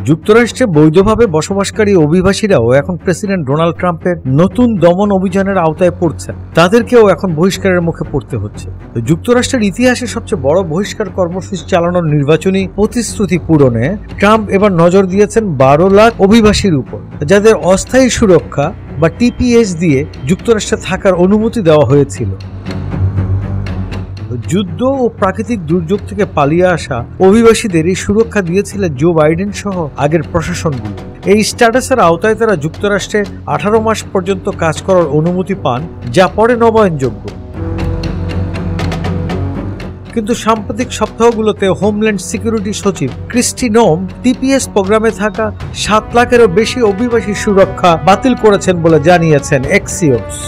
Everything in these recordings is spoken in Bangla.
যুক্তরাষ্ট্রে বৈধভাবে বসবাসকারী অভিবাসীরাও এখন প্রেসিডেন্ট ডোনাল্ড ট্রাম্পের নতুন দমন অভিযানের আওতায় পড়ছেন। তাদেরকেও এখন বহিষ্কারের মুখে পড়তে হচ্ছে। যুক্তরাষ্ট্রের ইতিহাসে সবচেয়ে বড় বহিষ্কার কর্মসূচি চালানোর নির্বাচনী প্রতিশ্রুতি পূরণে ট্রাম্প এবার নজর দিয়েছেন 12 লাখ অভিবাসীর উপর, যাদের অস্থায়ী সুরক্ষা বা টিপিএস দিয়ে যুক্তরাষ্ট্রে থাকার অনুমতি দেওয়া হয়েছিল। যুদ্ধ ও প্রাকৃতিক দুর্যোগ থেকে পালিয়ে আসা অভিবাসীদের এই সুরক্ষা দিয়েছিলেন জো বাইডেন সহ আগের প্রশাসনগুলো। এই স্ট্যাটাসের আওতায় তারা যুক্তরাষ্ট্রে 18 মাস পর্যন্ত কাজ করার অনুমতি পান, যা পরে নবায়নযোগ্য। কিন্তু সাম্প্রতিক সপ্তাহগুলোতে হোমল্যান্ড সিকিউরিটি সচিব ক্রিস্টি নোম টিপিএস প্রোগ্রামে থাকা 7 লাখেরও বেশি অভিবাসী সুরক্ষা বাতিল করেছেন বলে জানিয়েছেন এক্সিওস।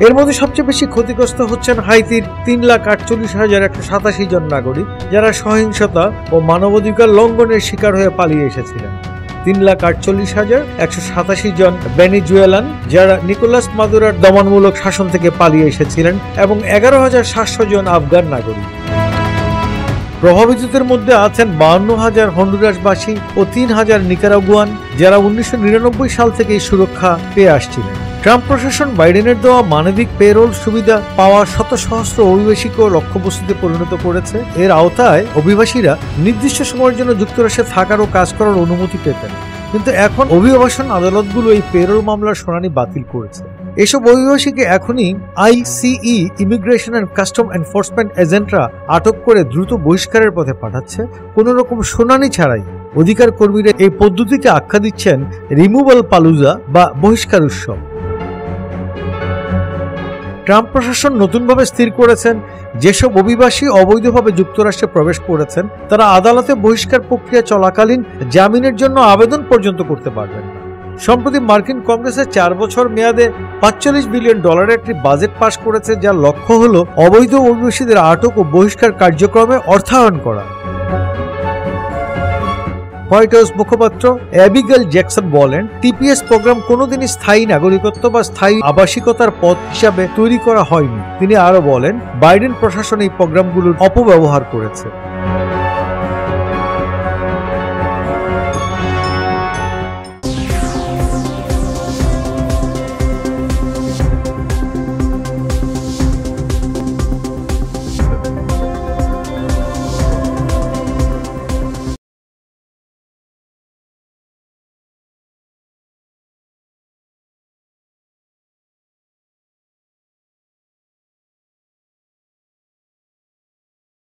এর মধ্যে সবচেয়ে বেশি ক্ষতিগ্রস্ত হচ্ছেন হাইতির 3,48,187 জন নাগরিক, যারা সহিংসতা ও মানবাধিকার লঙ্ঘনের শিকার হয়ে পালিয়ে এসেছিলেন। 3,48,187 জন ভেনেজুয়েলান, যারা নিকোলাস মাদুরোর দমনমূলক শাসন থেকে পালিয়ে এসেছিলেন, এবং 11,700 জন আফগান নাগরিক। প্রভাবিতদের মধ্যে আছেন 52,000 হন্ডুরাসবাসী ও 3,000 নিকারাগুয়ান, যারা 1999 সাল থেকে এই সুরক্ষা পেয়ে আসছিলেন। ট্রাম্প প্রশাসন বাইডেনের দেওয়া মানবিক পেরোল সুবিধা পাওয়া শত সহস্র অভিবাসীকেও লক্ষ্যবস্তুতে পরিণত করেছে। এর আওতায় অভিবাসীরা নির্দিষ্ট সময়ের জন্য যুক্তরাষ্ট্রে থাকার ও কাজ করার অনুমতি পেতেন, কিন্তু এখন অভিবাসন আদালতগুলো এই পেরোল মামলার শুনানি বাতিল করেছে। এসব অভিবাসীকে এখনই আইসিই ইমিগ্রেশন অ্যান্ড কাস্টম এনফোর্সমেন্ট এজেন্টরা আটক করে দ্রুত বহিষ্কারের পথে পাঠাচ্ছে, কোনো রকম শুনানি ছাড়াই। অধিকার কর্মীরা এই পদ্ধতিকে আখ্যা দিচ্ছেন রিমুভাল পালুজা বা বহিষ্কার উৎসব। ট্রাম্প প্রশাসন নতুনভাবে স্থির করেছেন, যেসব অভিবাসী অবৈধভাবে যুক্তরাষ্ট্রে প্রবেশ করেছেন তারা আদালতে বহিষ্কার প্রক্রিয়া চলাকালীন জামিনের জন্য আবেদন পর্যন্ত করতে পারবেন না। সম্প্রতি মার্কিন কংগ্রেসের 4 বছর মেয়াদে $45 বিলিয়ন একটি বাজেট পাশ করেছে, যার লক্ষ্য হল অবৈধ অভিবাসীদের আটক ও বহিষ্কার কার্যক্রমে অর্থায়ন করা। হোয়াইট হাউস মুখপাত্র অ্যাবিগেল জ্যাকসন বলেন, টিপিএস প্রোগ্রাম কোনোদিনই স্থায়ী নাগরিকত্ব বা স্থায়ী আবাসিকতার পথ হিসাবে তৈরি করা হয়নি। তিনি আরো বলেন, বাইডেন প্রশাসন এই প্রোগ্রামগুলোর অপব্যবহার করেছে।